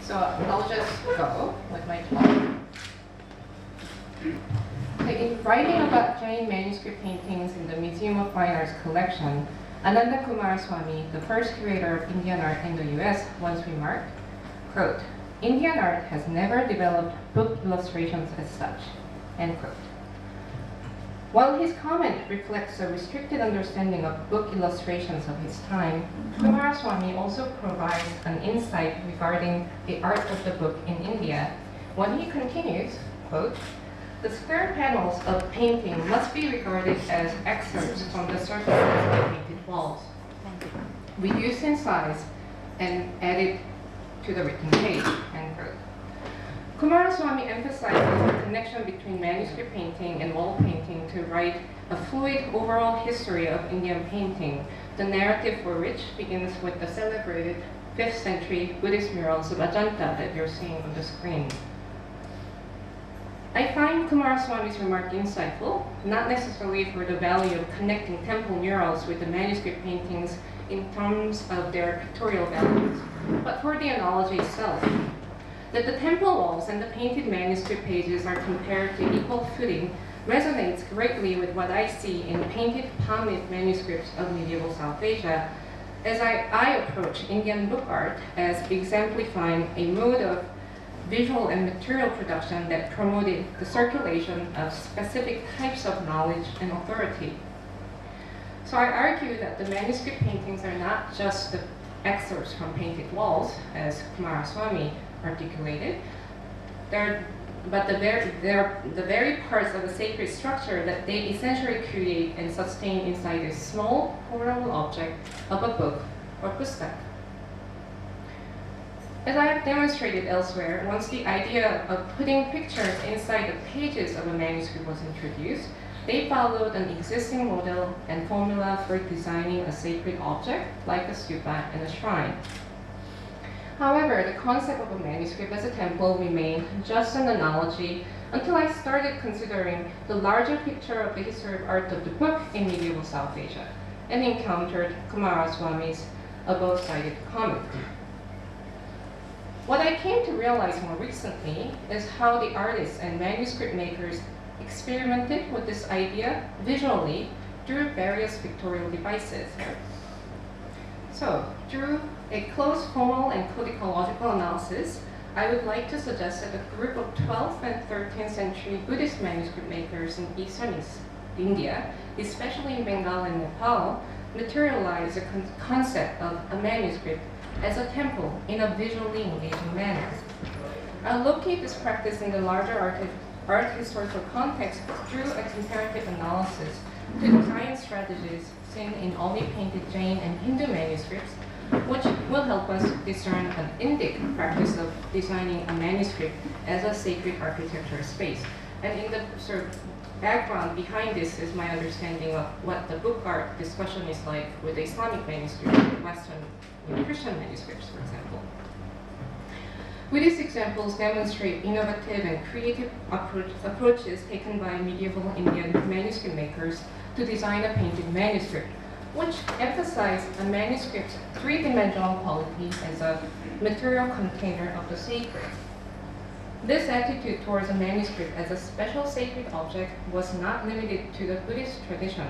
So I'll just go with my talk. In writing about Jain manuscript paintings in the Museum of Fine Arts collection, Ananda Kumaraswamy, the first curator of Indian art in the US, once remarked, quote, "Indian art has never developed book illustrations as such," end quote. While his comment reflects a restricted understanding of book illustrations of his time, Kumaraswamy also provides an insight regarding the art of the book in India when he continues, quote, "The square panels of painting must be regarded as excerpts from the surfaces of painted walls, reduced in size and added to the written page," end quote. Kumaraswamy emphasizes the connection between manuscript painting and wall painting to write a fluid overall history of Indian painting, the narrative for which begins with the celebrated 5th century Buddhist murals of Ajanta that you're seeing on the screen. I find Kumaraswamy's remark insightful, not necessarily for the value of connecting temple murals with the manuscript paintings in terms of their pictorial values, but for the analogy itself. That the temple walls and the painted manuscript pages are compared to equal footing resonates greatly with what I see in painted palm leaf manuscripts of medieval South Asia, as I approach Indian book art as exemplifying a mode of visual and material production that promoted the circulation of specific types of knowledge and authority. So I argue that the manuscript paintings are not just the excerpts from painted walls, as Kumaraswamy articulated, but the very parts of the sacred structure that they essentially create and sustain inside a small portable object of a book or pustak. As I have demonstrated elsewhere, once the idea of putting pictures inside the pages of a manuscript was introduced, they followed an existing model and formula for designing a sacred object, like a stupa and a shrine. However, the concept of a manuscript as a temple remained just an analogy until I started considering the larger picture of the history of art of the book in medieval South Asia and encountered Kumaraswamy's above-cited comment. What I came to realize more recently is how the artists and manuscript makers experimented with this idea visually through various pictorial devices. So, through a close formal and codicological analysis, I would like to suggest that a group of 12th and 13th century Buddhist manuscript makers in Eastern India, especially in Bengal and Nepal, materialized the concept of a manuscript as a temple in a visually engaging manner. I'll locate this practice in the larger art historical context through a comparative analysis to design strategies seen in only painted Jain and Hindu manuscripts, which will help us discern an Indic practice of designing a manuscript as a sacred architectural space. And in the sort of background behind this is my understanding of what the book art discussion is like with the Islamic manuscripts, Western Christian manuscripts, for example. With these examples demonstrate innovative and creative approaches taken by medieval Indian manuscript makers to design a painted manuscript, which emphasize a manuscript's three-dimensional quality as a material container of the sacred. This attitude towards a manuscript as a special sacred object was not limited to the Buddhist tradition.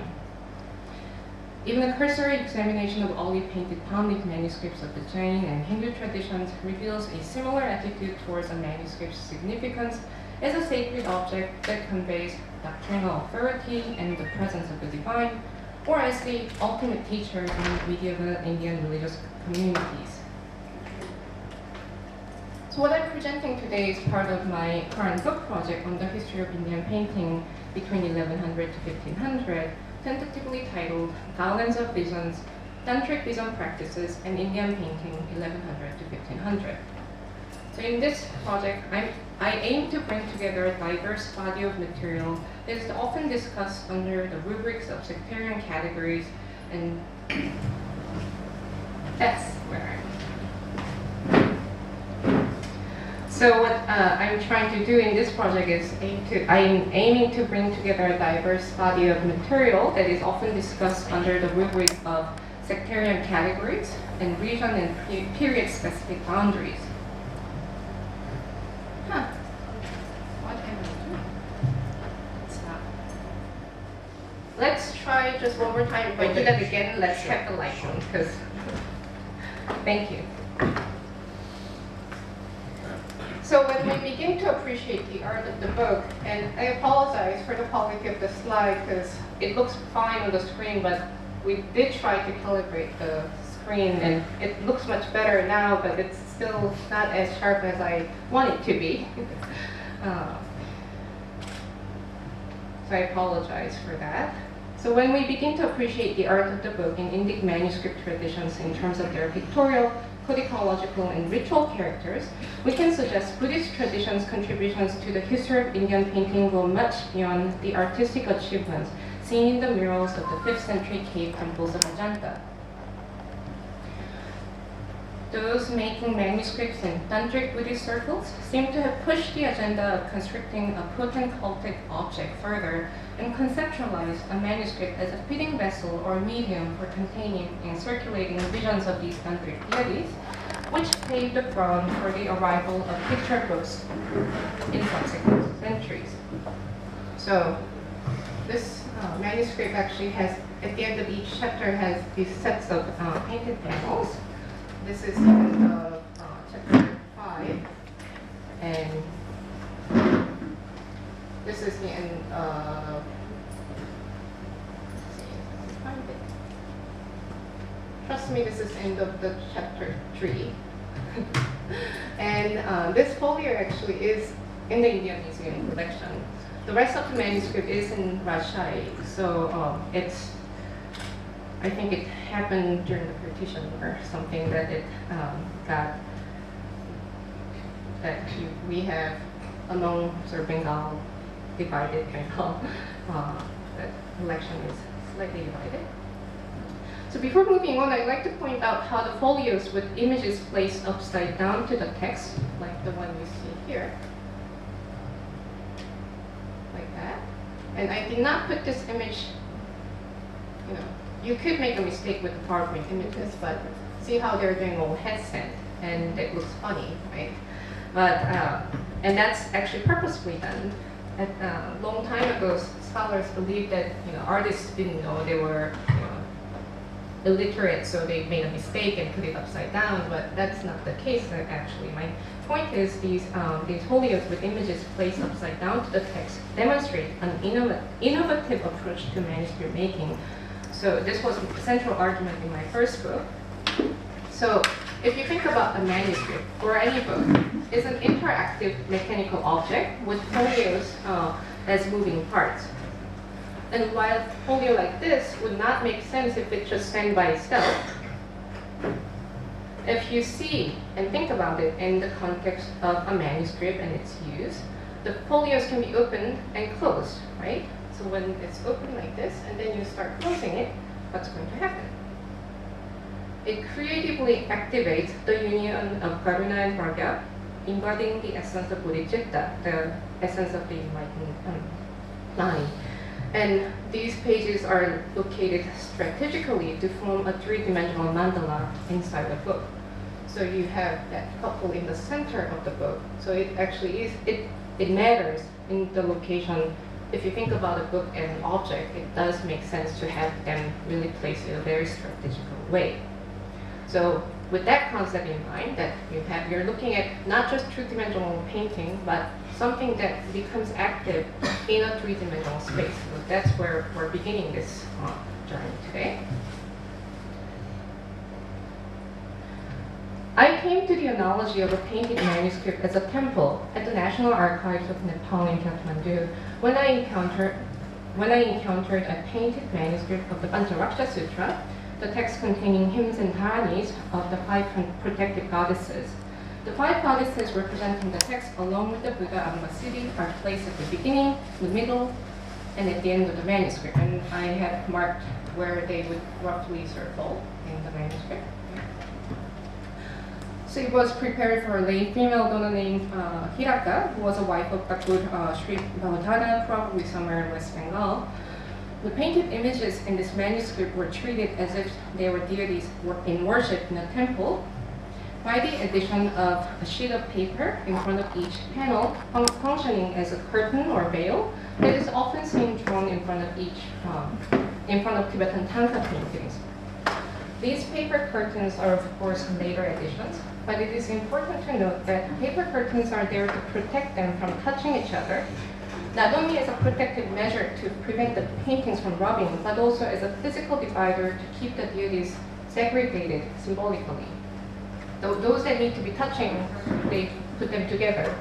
Even a cursory examination of olive painted palm leaf manuscripts of the Jain and Hindu traditions reveals a similar attitude towards a manuscript's significance as a sacred object that conveys doctrinal authority and the presence of the divine, or as the ultimate teacher in medieval Indian religious communities. So what I'm presenting today is part of my current book project on the history of Indian painting between 1100 to 1500, tentatively titled Garlands of Visions, Tantric Vision Practices, and Indian Painting 1100 to 1500. So in this project, I aim to bring together a diverse body of material that is often discussed under the rubrics of sectarian categories, and that's where I'm. So what I'm trying to do in this project is I'm aiming to bring together a diverse body of material that is often discussed under the rubric of sectarian categories and region and period-specific boundaries. let's try just one more time. If I do that again, let's have the light on, because thank you. So when we begin to appreciate the art of the book, and I apologize for the quality of the slide because it looks fine on the screen, but we did try to calibrate the screen and it looks much better now, but it's still not as sharp as I want it to be. So I apologize for that. So when we begin to appreciate the art of the book in Indic manuscript traditions in terms of their pictorial, codicological, and ritual characters, we can suggest Buddhist traditions' contributions to the history of Indian painting go much beyond the artistic achievements seen in the murals of the 5th century cave temples of Ajanta. Those making manuscripts in tantric Buddhist circles seem to have pushed the agenda of constructing a potent cultic object further and conceptualized a manuscript as a fitting vessel or medium for containing and circulating visions of these tantric deities, which paved the ground for the arrival of picture books in subsequent centuries. So this manuscript actually has, at the end of each chapter, has these sets of painted panels. This is in chapter 5, and this is in trust me, this is in the chapter 3. And this folio actually is in the Indian Museum collection. The rest of the manuscript is in Rajshahi, so it's, I think it happened during the partition or something that it got, that we have among sort of Bengal, divided Bengal, the collection is slightly divided. So before moving on, I'd like to point out how the folios with images placed upside down to the text, like the one you see here, like that. And I did not put this image, you know, you could make a mistake with the PowerPoint images, but see how they're doing all headset, and it looks funny, right? But, and that's actually purposefully done. A long time ago, scholars believed that, you know, artists didn't know they were, you know, illiterate, so they made a mistake and put it upside down, but that's not the case actually. My point is these folios with images placed upside down to the text demonstrate an innovative approach to manuscript making. So this was a central argument in my first book. So if you think about a manuscript or any book, it's an interactive mechanical object with folios as moving parts. And while a folio like this would not make sense if it just stand by itself, if you see and think about it in the context of a manuscript and its use, the folios can be opened and closed, right? So when it's open like this and then you start closing it, what's going to happen? It creatively activates the union of Karuna and Pragya, embodying the essence of Bodhicitta, the essence of the enlightened mind. And these pages are located strategically to form a three-dimensional mandala inside the book. So you have that couple in the center of the book. So it actually is, it matters in the location. If you think about a book as an object, it does make sense to have them really placed in a very strategical way. So with that concept in mind, that you're looking at not just two-dimensional painting, but something that becomes active in a three-dimensional space. So that's where we're beginning this journey today. I came to the analogy of a painted manuscript as a temple at the National Archives of Nepal in Kathmandu when I encountered a painted manuscript of the Pancharaksha Sutra, the text containing hymns and dharanis of the 5 protective goddesses. The 5 goddesses representing the text along with the Buddha Ambasiddhi are placed at the beginning, the middle, and at the end of the manuscript. And I have marked where they would roughly circle in the manuscript. So it was prepared for a lay female donor named Hiraka, who was a wife of Thakur Sri Bhavadhana, probably somewhere in West Bengal. The painted images in this manuscript were treated as if they were deities in worship in a temple. by the addition of a sheet of paper in front of each panel, functioning as a curtain or veil that is often seen drawn in front of Tibetan tanka paintings. These paper curtains are, of course, later additions, but it is important to note that paper curtains are there to protect them from touching each other, not only as a protective measure to prevent the paintings from rubbing, but also as a physical divider to keep the deities segregated symbolically. Those that need to be touching, they put them together.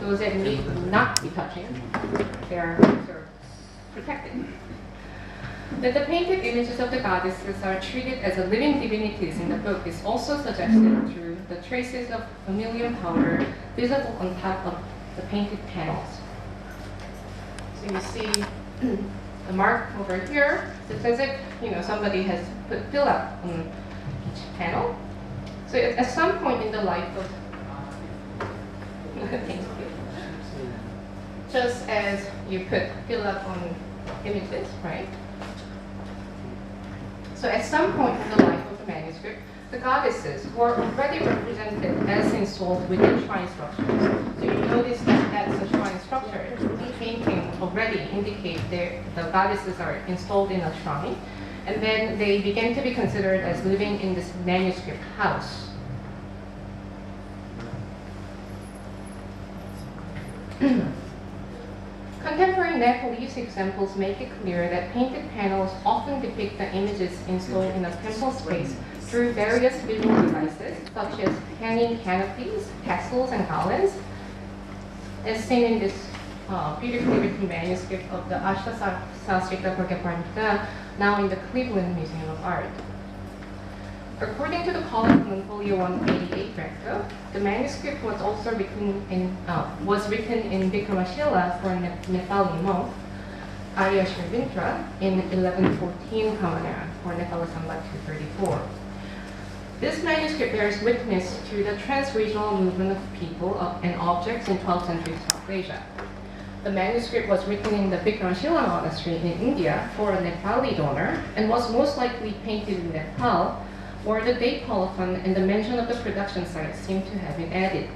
Those that need not be touching, they are protected. That the painted images of the goddesses are treated as living divinities in the book is also suggested through the traces of vermilion powder visible on top of the painted panels. So you see the mark over here. It's as if somebody has put fill up on each panel. So at some point in the life of just as you put fill up on images, right? So at some point in the life of the manuscript, the goddesses were already represented as installed within shrine structures. So you notice that that's a shrine structure. The painting already indicate the goddesses are installed in a shrine, and then they begin to be considered as living in this manuscript house. Contemporary Nepalese examples make it clear that painted panels often depict the images installed in a temple space through various visual devices, such as hanging canopies, tassels, and garlands, as seen in this beautifully written manuscript of the Ashtasastrika Pragyaparamita, now in the Cleveland Museum of Art. According to the column on folio 188 recto, the manuscript was also written in Vikramashila for a Nepali monk, Arya Shrivintra, in 1114 Kamana for Nepali Sambat 234. This manuscript bears witness to the trans-regional movement of people and objects in 12th century South Asia. The manuscript was written in the Vikramashila monastery in India for a Nepali donor and was most likely painted in Nepal, where the date colophon and the mention of the production site seem to have been added.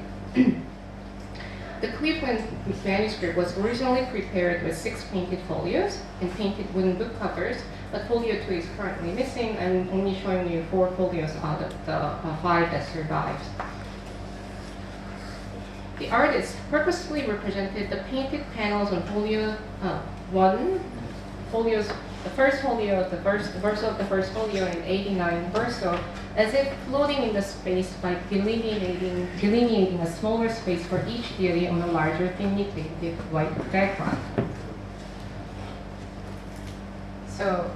The Cleveland manuscript was originally prepared with 6 painted folios and painted wooden book covers, but folio 2 is currently missing. I'm only showing you 4 folios out of the 5 that survives. The artist purposefully represented the painted panels on folio 1, the first folio, the verso of the first folio, and 89 verso, as if floating in the space by delineating a smaller space for each deity on a larger, thinly painted white background. So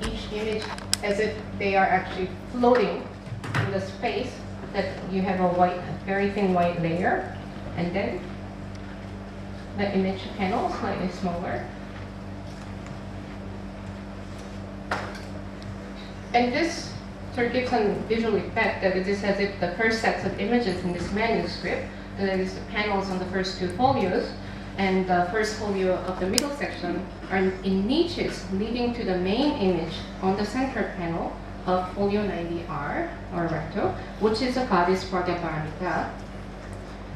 each image, as if they are actually floating in the space, that you have a white, very thin white layer, and then the image panel slightly smaller. And this sort of gives a visual effect that it is as if the first sets of images in this manuscript, and that is the panels on the first 2 folios, and the first folio of the middle section are in niches leading to the main image on the center panel of folio 90R, or recto, which is a goddess Pragyaparamita,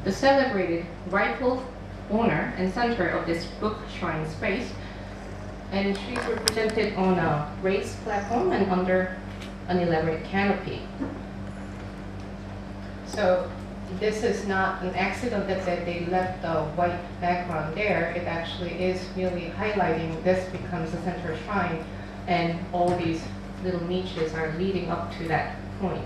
the celebrated rightful owner and center of this book shrine space. And she's represented on a raised platform and under an elaborate canopy. So this is not an accident that they left the white background there. It actually is really highlighting this becomes the center shrine, and all these little niches are leading up to that point.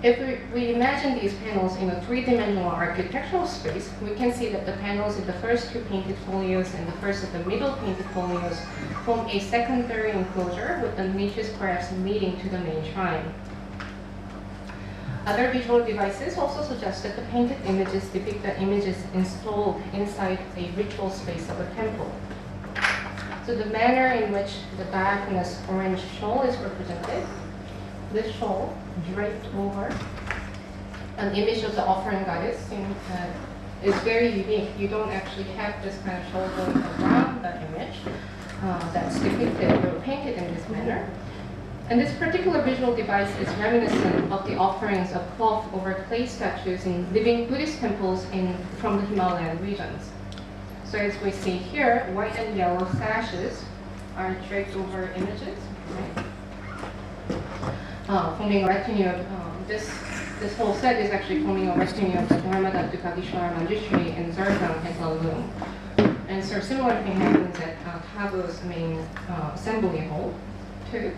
If we imagine these panels in a 3-dimensional architectural space, we can see that the panels in the first 2 painted folios and the first of the middle painted folios form a secondary enclosure, with the niches perhaps leading to the main shrine. Other visual devices also suggest that the painted images depict the images installed inside a ritual space of a temple. So the manner in which the diaphanous orange shawl is represented, this shawl draped over an image of the offering goddess is very unique. You don't actually have this kind of shawl going around the image that's depicted or painted in this manner. And this particular visual device is reminiscent of the offerings of cloth over clay statues in living Buddhist temples from the Himalayan regions. So as we see here, white and yellow sashes are draped over images, right? Forming a retinue of this whole set is actually forming a retinue of the Dharmadhatu Kadishwara Manjushri in Zargang Headland Loom. And so a similar thing happens at Cowles' main assembly hall too.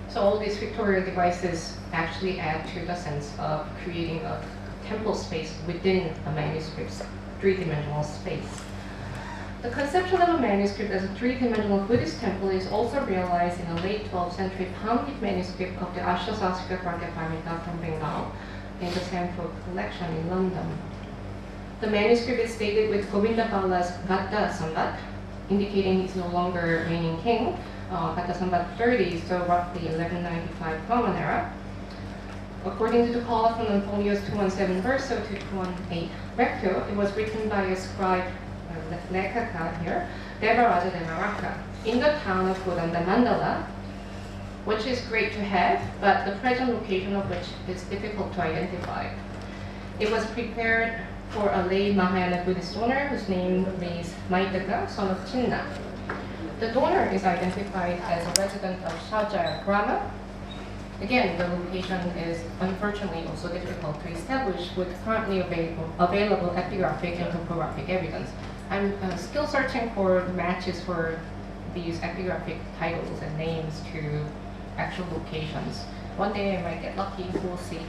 So all these pictorial devices actually add to the sense of creating a temple space within a manuscript's three-dimensional space. The conception of a manuscript as a three-dimensional Buddhist temple is also realized in a late 12th century Indic manuscript of the Ashtasastra Parmitha from Bengal in the Sanford collection in London. The manuscript is dated with Govinda Balla's Gatta Sambat, indicating he's no longer reigning king, Gatta Sambat 30, so roughly 1195 Common Era. According to the call from the folios 217 verso to 218 recto, it was written by a scribe, Lekaka here, Devaraja Demaraka, in the town of Kodanda Mandala, which is great to have, but the present location of which is difficult to identify. It was prepared for a lay Mahayana Buddhist donor whose name is Maitaka, son of Jinah. The donor is identified as a resident of Shajaya Grama. Again, the location is unfortunately also difficult to establish with currently available epigraphic and topographic evidence. I'm still searching for matches for these epigraphic titles and names to actual locations. One day I might get lucky, we'll see.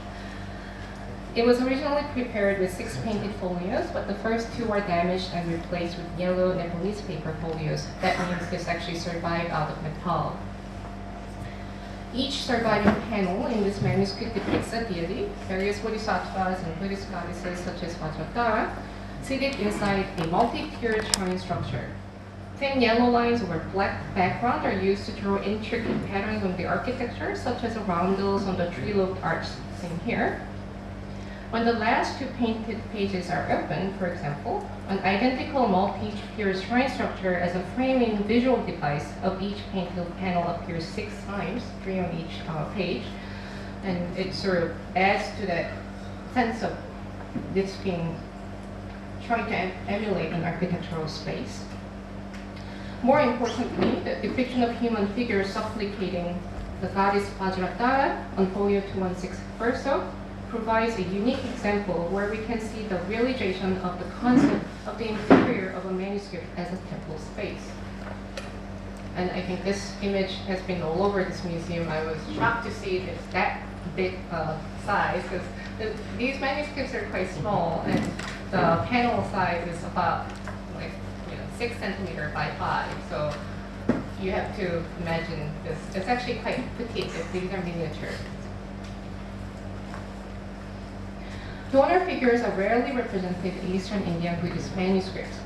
It was originally prepared with 6 painted folios, but the first 2 were damaged and replaced with yellow Nepalese paper folios. That means this actually survived out of metal. Each surviving panel in this manuscript depicts a deity, various bodhisattvas and Buddhist goddesses such as Vajradhara, seated inside a multi-tiered shrine structure. Thin yellow lines over black background are used to draw intricate patterns on the architecture, such as roundels on the tree-lobed arch seen here. When the last 2 painted pages are open, for example, an identical multi-tiered shrine structure as a framing visual device of each painted panel appears 6 times, 3 on each page, and it sort of adds to that sense of this being trying to emulate an architectural space. More importantly, the depiction of human figures supplicating the goddess Vajradhara on folio 216 verso provides a unique example where we can see the realization of the concept of the interior of a manuscript as a temple space. And I think this image has been all over this museum. I was shocked to see it's that big size, because these manuscripts are quite small, and the panel size is about 6 centimeters by 5. So you have to imagine this. It's actually quite petite. These are miniature. Donor figures are rarely represented in Eastern Indian Buddhist manuscripts.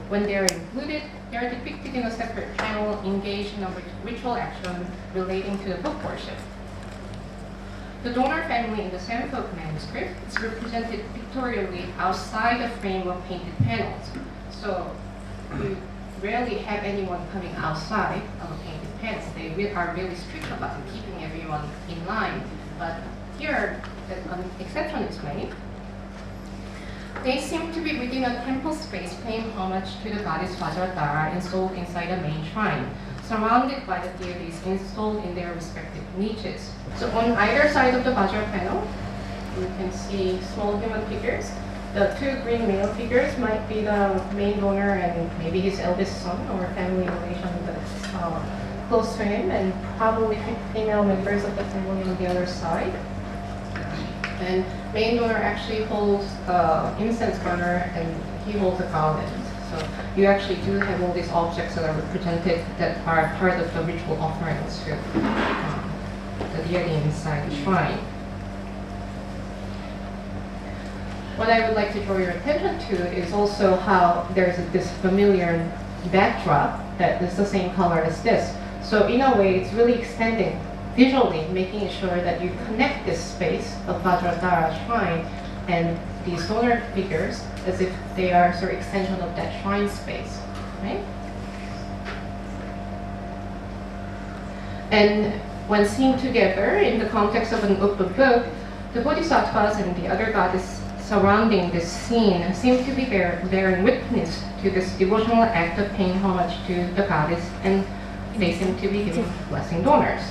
When they are included, they are depicted in a separate panel engaged in a ritual action relating to the book worship. The donor family in the Sanford manuscript is represented pictorially outside the frame of painted panels. So you rarely have anyone coming outside of painted panels. They are really strict about keeping everyone in line. But here, an exception is made. They seem to be within a temple space paying homage to the goddess Vajradhara installed inside a main shrine, surrounded by the deities installed in their respective niches. So on either side of the Vajra panel, you can see small human figures. The 2 green male figures might be the main donor and maybe his eldest son or family relation that's close to him, and probably female members of the family on the other side. And main donor actually holds incense burner, and he holds a garland. So you actually do have all these objects that are represented that are part of the ritual offerings to the deity inside the shrine. What I would like to draw your attention to is also how there's this familiar backdrop that is the same color as this. So in a way, it's really extending visually, making sure that you connect this space of Vajradhara shrine and these donor figures as if they are sort of extension of that shrine space, right? And when seen together in the context of an open book, the bodhisattvas and the other goddess surrounding this scene seem to be bearing witness to this devotional act of paying homage to the goddess, and they seem to be giving blessing donors.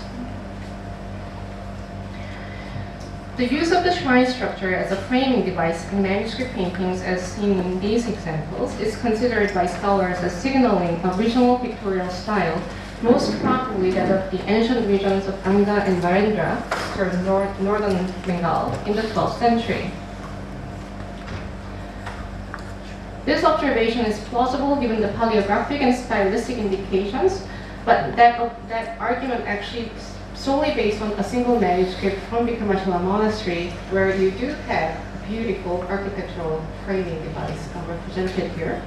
The use of the shrine structure as a framing device in manuscript paintings, as seen in these examples, is considered by scholars as signaling a regional pictorial style, most probably that of the ancient regions of Anga and Narendra, or northern Bengal, in the 12th century. This observation is plausible given the paleographic and stylistic indications, but that argument actually solely based on a single manuscript from Vikramashala Monastery, where you do have a beautiful architectural framing device represented here.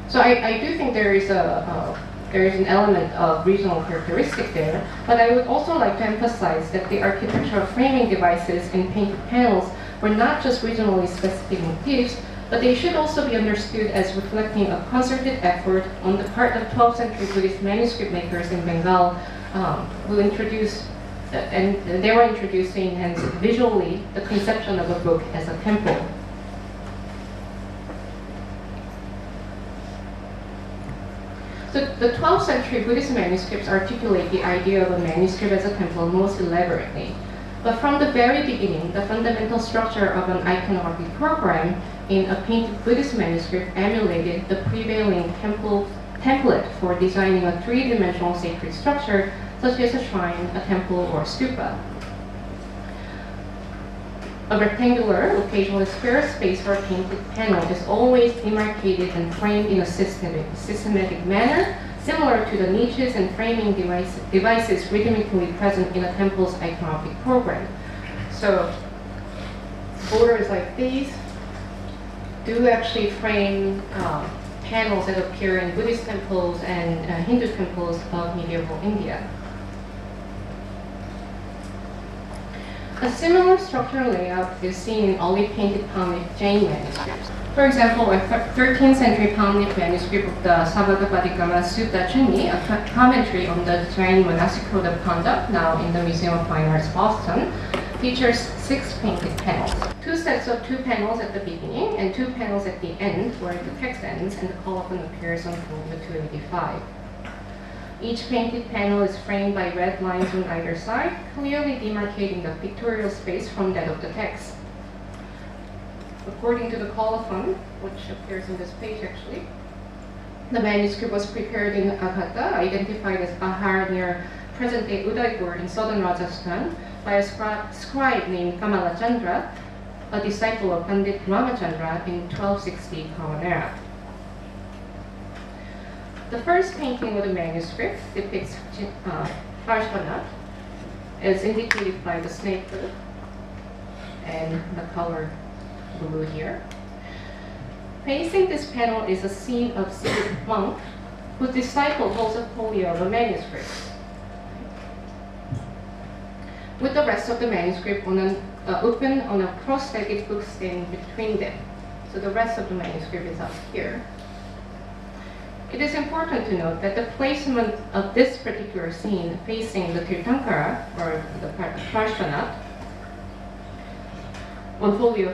So I do think there is an element of regional characteristic there, but I would also like to emphasize that the architectural framing devices in painted panels were not just regionally specific motifs, but they should also be understood as reflecting a concerted effort on the part of 12th century Buddhist manuscript makers in Bengal who introduced, and they were introducing hence visually the conception of a book as a temple. So the 12th century Buddhist manuscripts articulate the idea of a manuscript as a temple most elaborately. But from the very beginning, the fundamental structure of an iconography program in a painted Buddhist manuscript emulated the prevailing template for designing a three-dimensional sacred structure, such as a shrine, a temple, or stupa. A rectangular, occasionally square space for a painted panel is always demarcated and framed in a systematic manner, similar to the niches and framing devices rhythmically present in a temple's iconographic program. So borders like these do actually frame panels that appear in Buddhist temples and Hindu temples of medieval India. A similar structural layout is seen in early painted palm leaf Jain manuscripts. For example, a 13th century palm leaf manuscript of the Sabhagapadikama Sutta Chuni, a commentary on the Jain monastic code of conduct, now in the Museum of Fine Arts, Boston, features 6 painted panels. 2 sets of 2 panels at the beginning and 2 panels at the end, where the text ends and the colophon appears on folio 285. Each painted panel is framed by red lines on either side, clearly demarcating the pictorial space from that of the text. According to the colophon, which appears on this page actually, the manuscript was prepared in Aghata, identified as Ahar near present-day Udaipur in southern Rajasthan, by a scribe named Kamala Chandra, a disciple of Pandit Ramachandra in 1260 Common Era. The first painting of the manuscript depicts Parshvanat, as indicated by the snake hood and the color blue here. Facing this panel is a scene of seated monk whose disciple holds a folio of a manuscript, with the rest of the manuscript open on a cross-legged book stand between them. So the rest of the manuscript is up here. It is important to note that the placement of this particular scene facing the Tirthankara, or the Parshvanat, on folio,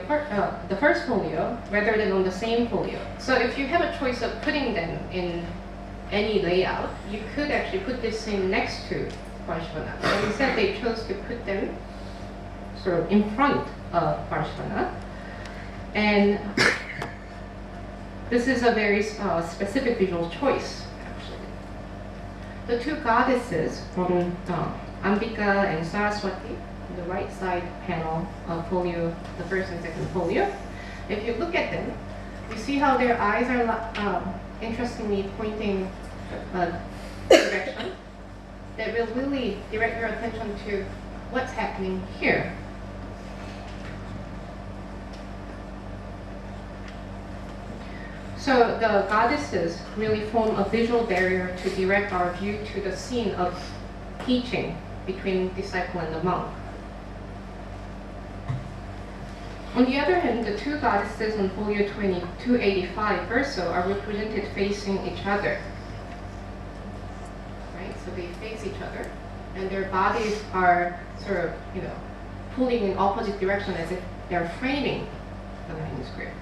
the first folio, rather than on the same folio. So if you have a choice of putting them in any layout, you could actually put this scene next to Parshvanat. But instead they chose to put them sort of in front of Parshvanat. And this is a very specific visual choice, actually. The 2 goddesses from Ambika and Saraswati, on the right side panel of folio, the first and second folio. If you look at them, you see how their eyes are interestingly pointing direction that will really direct your attention to what's happening here. So the goddesses really form a visual barrier to direct our view to the scene of teaching between disciple and the monk. On the other hand, the two goddesses on folio 285 verso are represented facing each other. Right? So they face each other, and their bodies are sort of, pulling in opposite direction as if they're framing the manuscript.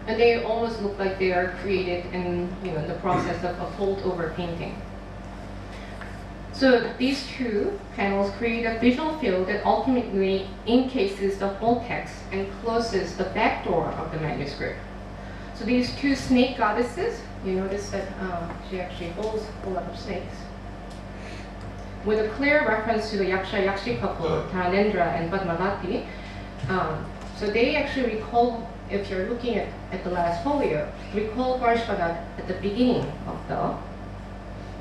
And they almost look like they are created in the process of a fold-over painting. So these two panels create a visual field that ultimately encases the whole text and closes the back door of the manuscript. So these two snake goddesses, you notice that she actually holds a lot of snakes, with a clear reference to the Yaksha-Yakshi couple, Dharnendra and Padmavati. So they actually recall, if you're looking at the last folio, recall Varshvadat at the beginning of the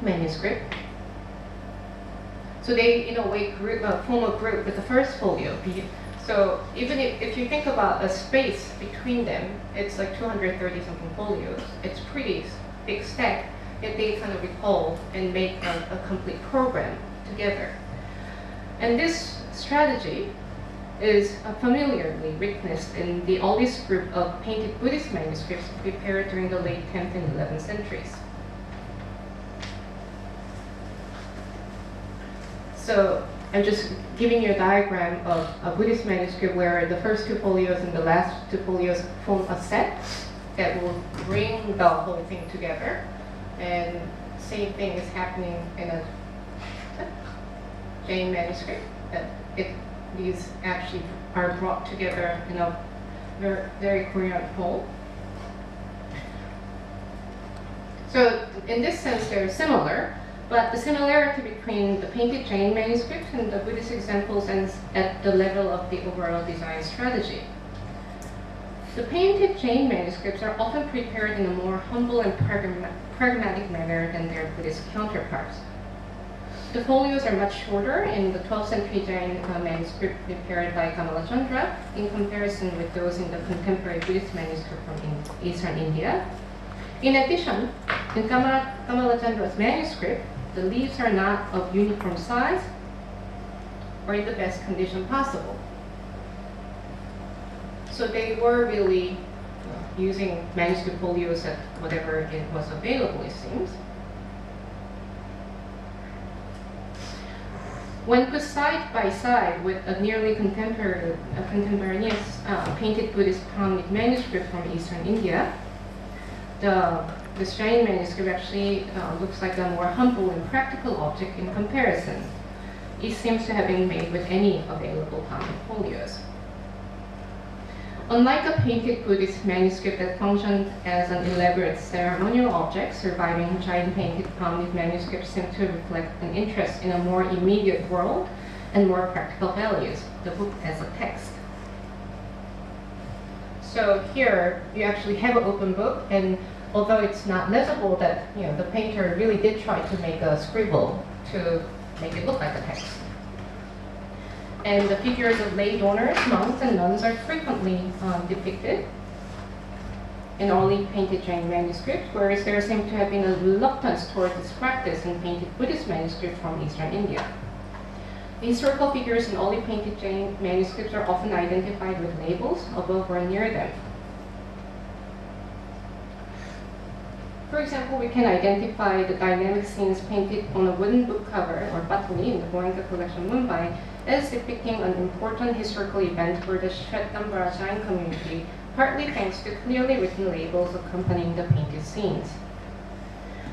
manuscript. So they, in a way, form a group with the first folio. So even if you think about a space between them, it's like 230 something folios. It's pretty big stack, yet they kind of recall and make a complete program together. And this strategy is familiarly witnessed in the oldest group of painted Buddhist manuscripts prepared during the late 10th and 11th centuries. So I'm just giving you a diagram of a Buddhist manuscript where the first two folios and the last two folios form a set that will bring the whole thing together. And same thing is happening in a Jain manuscript, that these actually are brought together in a very, very coherent whole. So in this sense, they're similar, but the similarity between the painted Jain manuscripts and the Buddhist examples ends at the level of the overall design strategy. The painted Jain manuscripts are often prepared in a more humble and pragmatic manner than their Buddhist counterparts. The folios are much shorter in the 12th century Jain manuscript prepared by Kamalachandra in comparison with those in the contemporary Buddhist manuscript from Eastern India. In addition, in Kamalachandra's manuscript, the leaves are not of uniform size or in the best condition possible. So they were really using manuscript folios at whatever it was available, it seems. When put side by side with a nearly contemporaneous painted Buddhist palm-leaf manuscript from Eastern India, the Jain manuscript actually looks like a more humble and practical object in comparison. It seems to have been made with any available palm-leaf folios. Unlike a painted Buddhist manuscript that functioned as an elaborate ceremonial object, surviving Jain painted palm-leaf manuscripts seem to reflect an interest in a more immediate world and more practical values, the book as a text. So here, you actually have an open book, and although it's not legible that the painter really did try to make a scribble to make it look like a text. And the figures of lay donors, monks, and nuns are frequently depicted in early painted Jain manuscripts, whereas there seems to have been a reluctance towards this practice in painted Buddhist manuscripts from Eastern India. The historical figures in early painted Jain manuscripts are often identified with labels above or near them. For example, we can identify the dynamic scenes painted on a wooden book cover or patli in the Goenka collection Mumbai as depicting an important historical event for the Shwetambara Jain community, partly thanks to clearly written labels accompanying the painted scenes.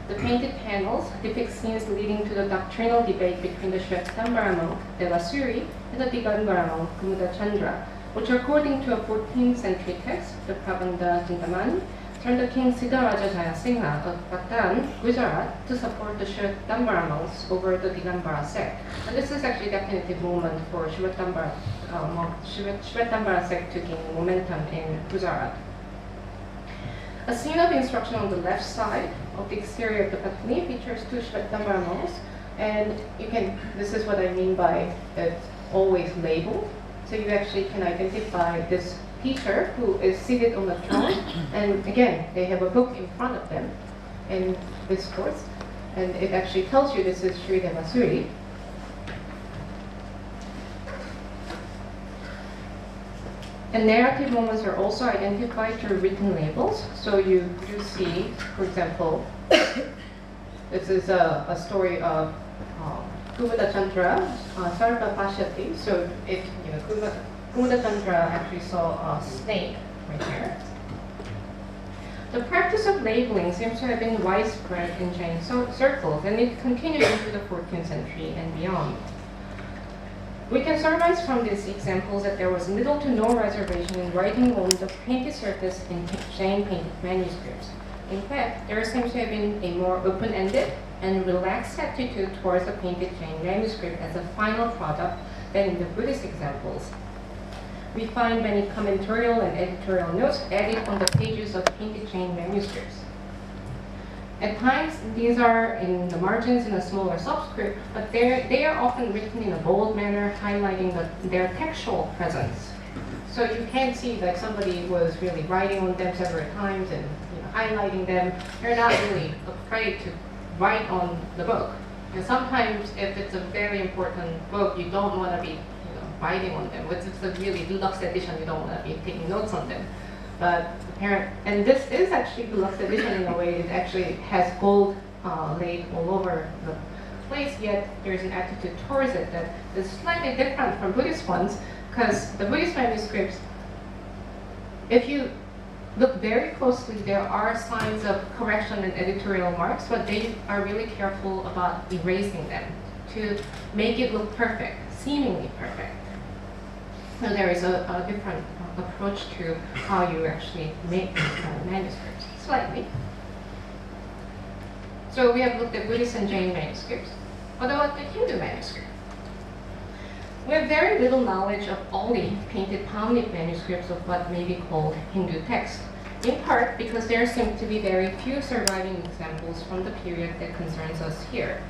The painted panels depict scenes leading to the doctrinal debate between the Shwetambara monk, Devasuri, and the Diganbara monk, Kumudachandra, which according to a 14th century text, the Prabandha Chintamani, turned the king Siddharaja Jayasingha of Patan, Gujarat, to support the Shwetambara monks over the Digambara sect. And this is actually a definitive moment for Shwetambara sect to gain momentum in Gujarat. A scene of instruction on the left side of the exterior of the patli features two Shwetambara monks, and this is what I mean by it's always labeled. So you actually can identify this teacher who is seated on the throne, and again, they have a book in front of them in this course, and it actually tells you this is Sri Devasuri. And narrative moments are also identified through written labels. So you do see, for example, this is a story of Kumada Chandra, Sarva Pashyati. So if Kumada Chandra actually saw a snake right here. The practice of labeling seems to have been widespread in Jain circles, and it continued into the 14th century and beyond. We can surmise from these examples that there was little to no reservation in writing on the painted surface in Jain painted manuscripts. In fact, there seems to have been a more open-ended and relaxed attitude towards the painted Jain manuscript as a final product than in the Buddhist examples. We find many commentarial and editorial notes added on the pages of painted Jain manuscripts. At times, these are in the margins in a smaller subscript, but they are often written in a bold manner, highlighting their textual presence. So you can see that somebody was really writing on them several times and highlighting them. They're not really afraid to write on the book. And sometimes, if it's a very important book, you don't want to be writing on them. If it's a really deluxe edition, you don't want to be taking notes on them. But and this is actually deluxe edition in a way. It actually has gold laid all over the place, yet there's an attitude towards it that is slightly different from Buddhist ones, because the Buddhist manuscripts, if you look very closely, there are signs of correction and editorial marks, but they are really careful about erasing them to make it look perfect, seemingly perfect. So there is a different approach to how you actually make manuscripts, slightly. So we have looked at Buddhist and Jain manuscripts. What about the Hindu manuscript? We have very little knowledge of all the painted palm leaf manuscripts of what may be called Hindu text, in part because there seem to be very few surviving examples from the period that concerns us here.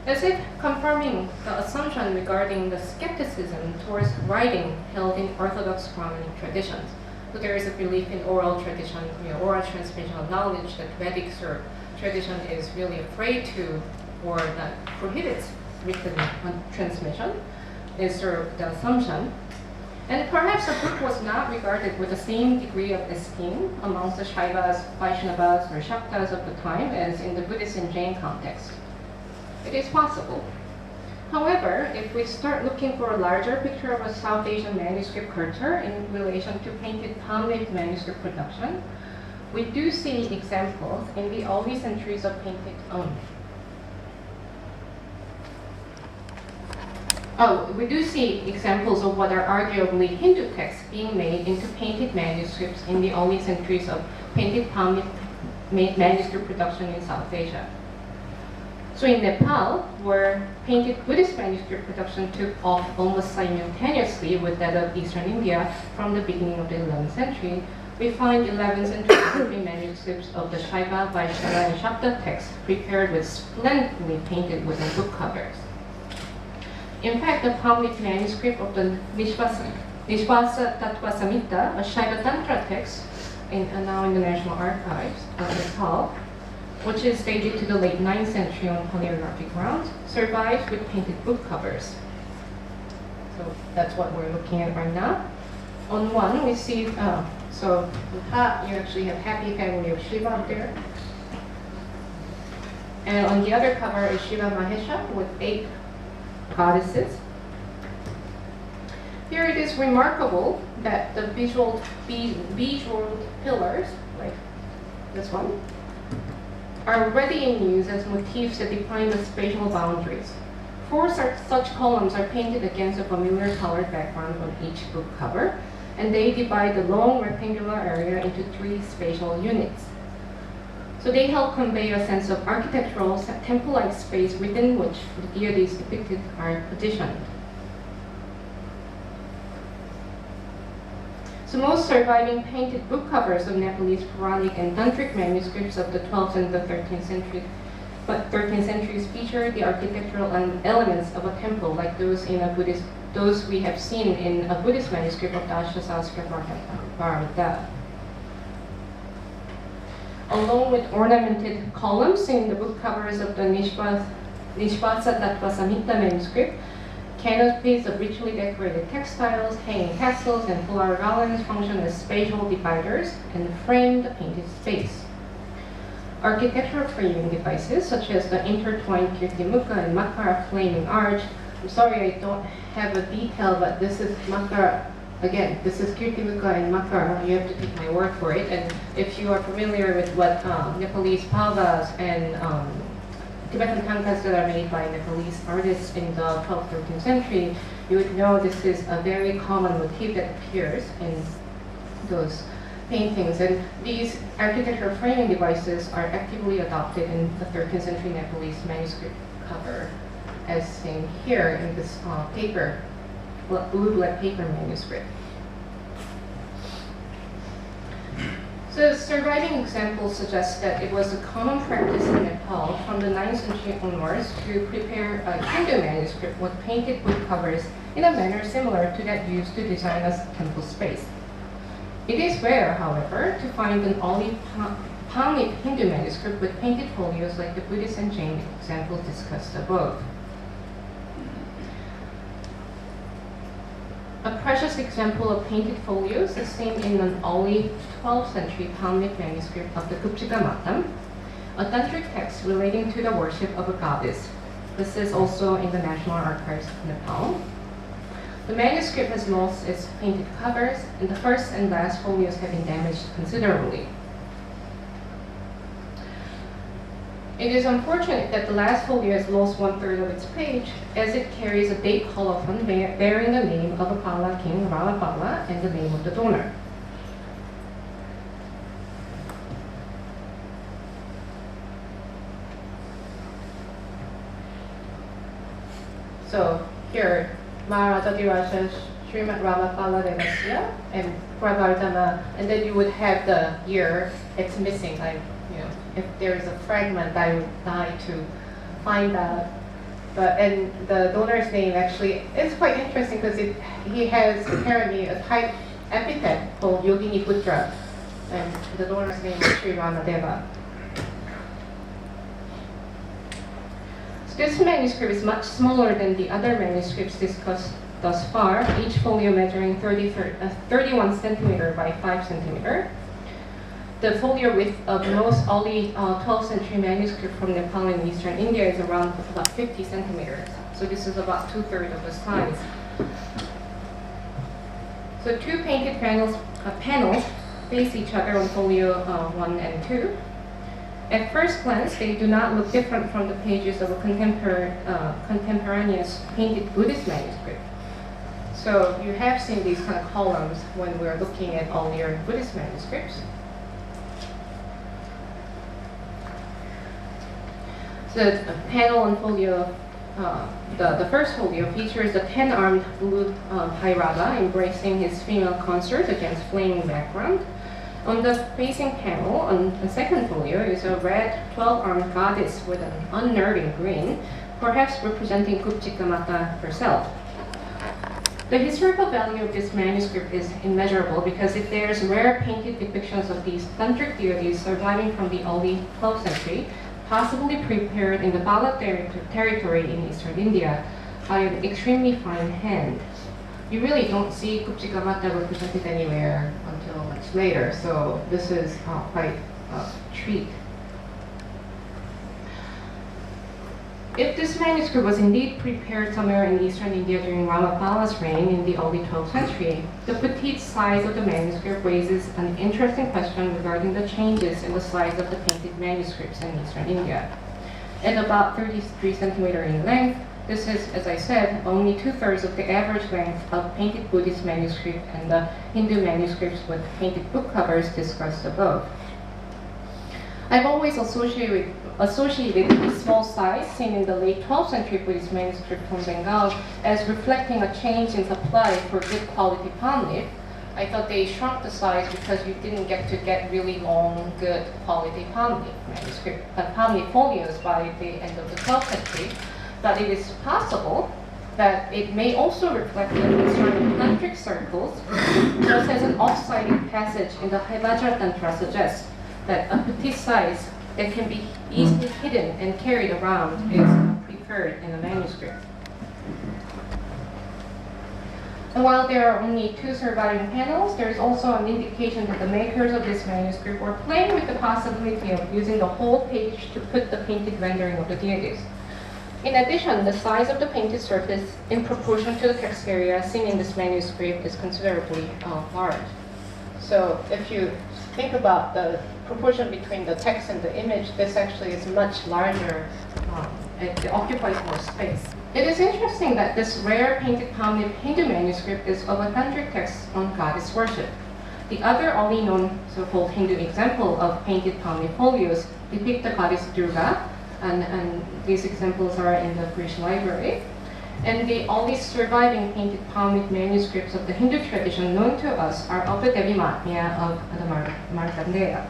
As if confirming the assumption regarding the skepticism towards writing held in Orthodox Brahminic traditions. So there is a belief in oral tradition, oral transmission of knowledge, that Vedic tradition is really afraid to, or that prohibits written transmission, is sort of the assumption. And perhaps the book was not regarded with the same degree of esteem amongst the Shaivas, Vaishnavas, or Shaktas of the time as in the Buddhist and Jain context. It is possible. However, if we start looking for a larger picture of a South Asian manuscript culture in relation to painted palm leaf manuscript production, we do see examples in the early centuries of painted we do see examples of what are arguably Hindu texts being made into painted manuscripts in the early centuries of painted palm leaf manuscript production in South Asia. So in Nepal, where painted Buddhist manuscript production took off almost simultaneously with that of Eastern India from the beginning of the 11th century, we find 11th and 12th century manuscripts of the Shaiva, Vaishnava, and Shakta texts prepared with splendidly painted wooden book covers. In fact, the palm leaf manuscript of the Nishvasa Tattva Samhita, a Shaiva Tantra text, now in the National Archives of Nepal, which is dated to the late 9th century on paleographic grounds, survives with painted book covers. So that's what we're looking at right now. On one, we see, so you actually have Happy Family of Shiva up there. And on the other cover is Shiva Mahesha with 8 goddesses. Here it is remarkable that the visual pillars, like this one, are already in use as motifs that define the spatial boundaries. 4 such columns are painted against a familiar colored background on each book cover, and they divide the long rectangular area into 3 spatial units. So they help convey a sense of architectural, temple-like space within which the deities depicted are positioned. So most surviving painted book covers of Nepalese Puranic and Tantric manuscripts of the 12th and the 13th centuries feature the architectural elements of a temple, like those we have seen in a Buddhist manuscript of the Ashtasastra Paramita. Along with ornamented columns in the book covers of the Nishvasa Tattva Samhita manuscript, Canopies of richly decorated textiles, hanging castles, and flower garlands function as spatial dividers and frame the painted space. Architectural framing devices such as the intertwined kirtimuka and makara flaming arch. I'm sorry I don't have a detail, but this is makara. Again, this is kirtimuka and makara. You have to take my word for it. And if you are familiar with what Nepalese pavas and Tibetan tankas that are made by Nepalese artists in the 12th, 13th century, you would know this is a very common motif that appears in those paintings. And these architectural framing devices are actively adopted in the 13th century Nepalese manuscript cover, as seen here in this paper, blue black paper manuscript. So surviving examples suggest that it was a common practice in Nepal from the 9th century onwards to prepare a Hindu manuscript with painted wood covers in a manner similar to that used to design a temple space. It is rare, however, to find an olive palm leaf Hindu manuscript with painted folios like the Buddhist and Jain examples discussed above. A precious example of painted folios is seen in an early 12th century palm leaf manuscript of the Kupchika Matam, a tantric text relating to the worship of a goddess. This is also in the National Archives of Nepal. The manuscript has lost its painted covers, and the first and last folios have been damaged considerably. It is unfortunate that the last folio has lost 1/3 of its page, as it carries a date colophon bearing the name of Apala King Ramapala and the name of the donor. So here, Maharaja Diraja Srimad Ramapala Devasya and Pravardhana, and then you would have the year. It's missing. If there is a fragment, I would die to find out. And the donor's name actually is quite interesting because he has apparently a type epithet called Yogini Putra, and the donor's name is Sri Ramadeva. This manuscript is much smaller than the other manuscripts discussed thus far, each folio measuring 31 centimeter by 5 centimeter. The folio width of most early 12th century manuscript from Nepal and Eastern India is around about 50 centimeters. So this is about 2/3 of the size. So two painted panels face each other on folio 1 and 2. At first glance, they do not look different from the pages of a contemporaneous painted Buddhist manuscript. So you have seen these kind of columns when we're looking at earlier Buddhist manuscripts. So the panel on folio, the first folio features a 10-armed blue Bhairava embracing his female consort against flaming background. On the facing panel, on the second folio, is a red 12-armed goddess with an unnerving grin, perhaps representing Kupchika Mata herself. The historical value of this manuscript is immeasurable because if there's rare painted depictions of these tantric deities surviving from the early 12th century, possibly prepared in the Bala territory in eastern India by an extremely fine hand. You really don't see Kupchika Mata represented anywhere until much later, so this is quite a treat. If this manuscript was indeed prepared somewhere in eastern India during Ramapala's reign in the early 12th century, the petite size of the manuscript raises an interesting question regarding the changes in the size of the painted manuscripts in eastern India. At about 33 centimeters in length, this is, as I said, only 2/3 of the average length of painted Buddhist manuscript and the Hindu manuscripts with painted book covers discussed above. I've always associated the small size seen in the late 12th century Buddhist manuscript from Bengal as reflecting a change in supply for good quality palm leaf. I thought they shrunk the size because you didn't get really long, good quality palm leaf folios by the end of the 12th century. But it is possible that it may also reflect the concern in tantric circles, just as an off-sided passage in the Haivajra Tantra suggests that a petite size that can be easily hidden and carried around is preferred in a manuscript. And while there are only 2 surviving panels, there is also an indication that the makers of this manuscript were playing with the possibility of using the whole page to put the painted rendering of the deities. In addition, the size of the painted surface in proportion to the text area seen in this manuscript is considerably large. So if you think about the proportion between the text and the image, this actually is much larger. It occupies more space. It is interesting that this rare painted palm leaf Hindu manuscript is of authentic texts on goddess worship. The other only known so-called Hindu example of painted palm leaf folios depict the goddess Durga, and these examples are in the British Library. And the only surviving painted palm leaf manuscripts of the Hindu tradition known to us are of the Devi Mahatmya of the Markandeya.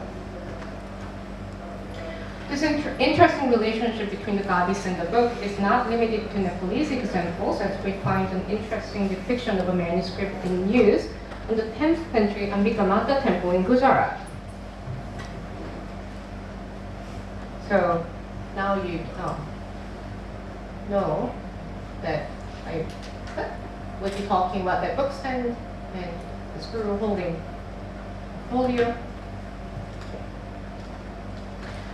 This interesting relationship between the goddess and the book is not limited to Nepalese examples, as we find an interesting depiction of a manuscript in use in the 10th century Ambika Mata temple in Gujarat. So now you know that I would be talking about that book stand and the guru holding a folio.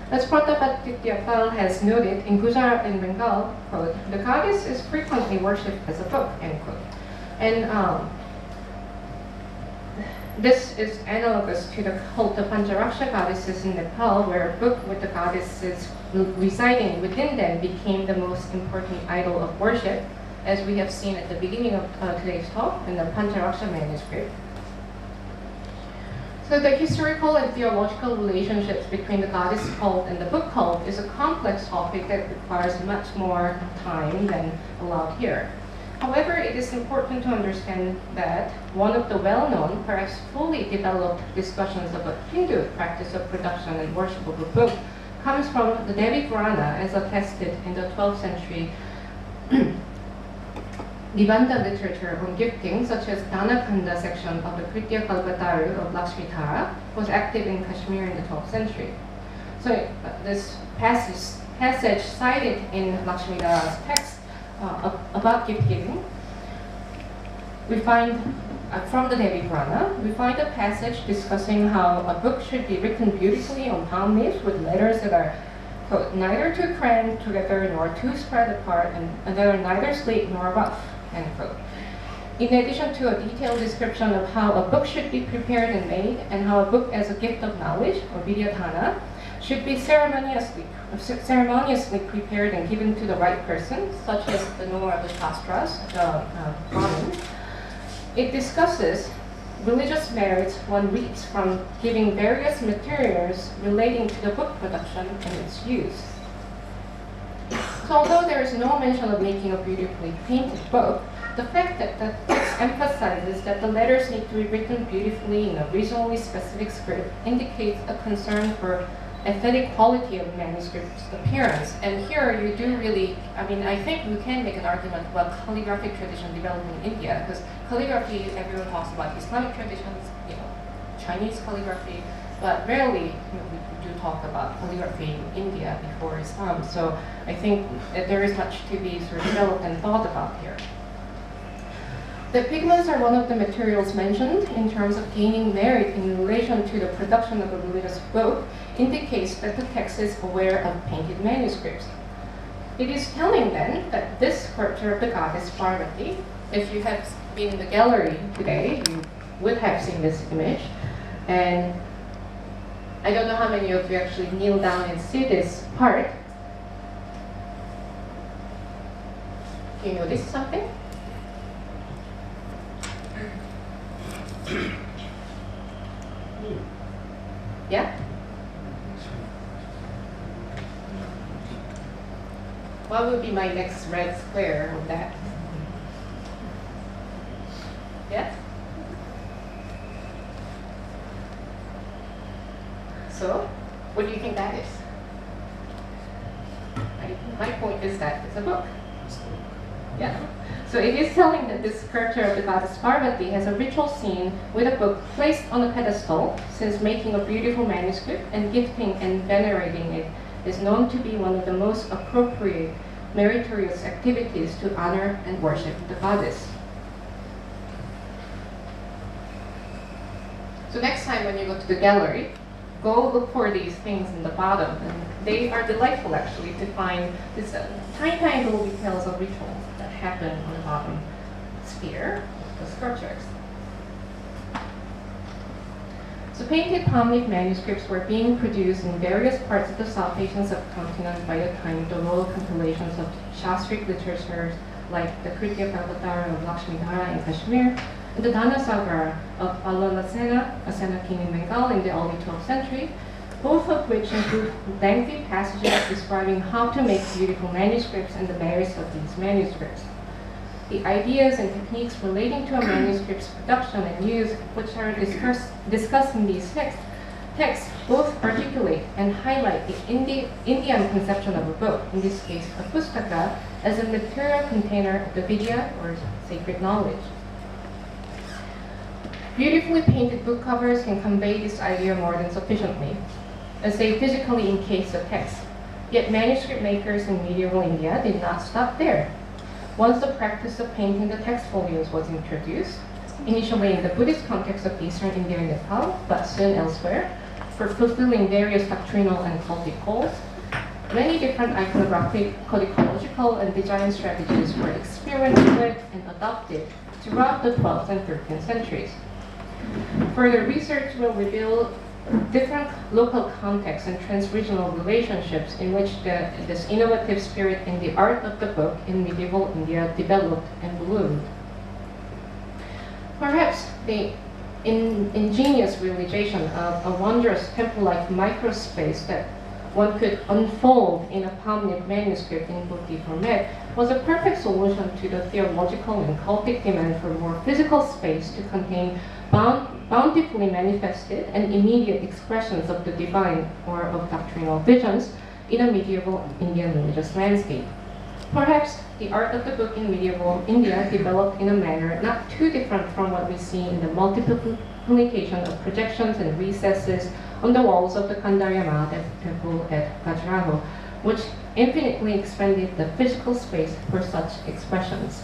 As Pratapaditya has noted, in Gujarat and Bengal, quote, the goddess is frequently worshipped as a book, end quote. And this is analogous to the cult of Pancharaksha goddesses in Nepal, where a book with the goddesses residing within them became the most important idol of worship, as we have seen at the beginning of today's talk in the Pancharaksha manuscript. So the historical and theological relationships between the goddess cult and the book cult is a complex topic that requires much more time than allowed here. However, it is important to understand that one of the well-known, perhaps fully developed discussions of a Hindu practice of production and worship of a book comes from the Devi Purana, as attested in the 12th century Nibandha literature on gifting, such as Dhanakanda section of the Kritya Kalpataru of Lakshmitara, was active in Kashmir in the 12th century. So this passage cited in Lakshmitara's text about gift giving, we find from the Devi Purana, we find a passage discussing how a book should be written beautifully on palm leaves with letters that are, quote, neither too crammed together nor too spread apart, and that are neither slate nor rough, end quote. In addition to a detailed description of how a book should be prepared and made, and how a book as a gift of knowledge, or vidyadhana, should be ceremoniously prepared and given to the right person, such as the knower of the Shastras, the Brahmin. It discusses religious merits one reaps from giving various materials relating to the book production and its use. So although there is no mention of making a beautifully painted book, the fact that the text emphasizes that the letters need to be written beautifully in a reasonably specific script indicates a concern for aesthetic quality of manuscript's appearance. And here you do really, I mean, I think we can make an argument about calligraphic tradition developing in India, because calligraphy, everyone talks about Islamic traditions, Chinese calligraphy, but rarely we do talk about calligraphy in India before Islam. So I think that there is much to be sort of developed and thought about here. The pigments are one of the materials mentioned in terms of gaining merit in relation to the production of a religious book, indicates that the text is aware of painted manuscripts. It is telling then that this sculpture of the goddess Parvati, if you have been in the gallery today, you would have seen this image. And I don't know how many of you actually kneel down and see this part. Can you notice something? Yeah? What would be my next red square of that? Yeah? So, what do you think that is? My point is that it's a book. Yeah. So it is telling that this sculpture of the goddess Parvati has a ritual scene with a book placed on a pedestal, since making a beautiful manuscript and gifting and venerating it is known to be one of the most appropriate, meritorious activities to honor and worship the goddess. So next time when you go to the gallery, go look for these things in the bottom. And they are delightful actually to find these tiny little details of rituals that happen on the bottom sphere of the sculptures. So painted palm leaf manuscripts were being produced in various parts of the South Asian subcontinent by the time the royal compilations of Shastric literatures like the Kritya Bhagavatara of Lakshmidhara in Kashmir and the Dana Sagar of Allalasena, a Sena king in Bengal in the early 12th century, both of which include lengthy passages describing how to make beautiful manuscripts and the merits of these manuscripts. The ideas and techniques relating to a manuscript's production and use, which are discussed in these texts, both articulate and highlight the Indian conception of a book, in this case a pustaka, as a material container of the vidya or sacred knowledge. Beautifully painted book covers can convey this idea more than sufficiently, as they physically encase the text. Yet manuscript makers in medieval India did not stop there. Once the practice of painting the text folios was introduced, initially in the Buddhist context of Eastern India and Nepal, but soon elsewhere, for fulfilling various doctrinal and cultic goals, many different iconographic, codicological, and design strategies were experimented with and adopted throughout the 12th and 13th centuries. Further research will reveal different local contexts and trans-regional relationships in which this innovative spirit in the art of the book in medieval India developed and bloomed. Perhaps the ingenious realization of a wondrous temple-like microspace that one could unfold in a palm leaf manuscript in Buddhi format was a perfect solution to the theological and cultic demand for more physical space to contain bountifully manifested and immediate expressions of the divine or of doctrinal visions in a medieval Indian religious landscape. Perhaps the art of the book in medieval India developed in a manner not too different from what we see in the multiplication of projections and recesses on the walls of the Kandarya Mahadev temple at Khajuraho, which infinitely expanded the physical space for such expressions.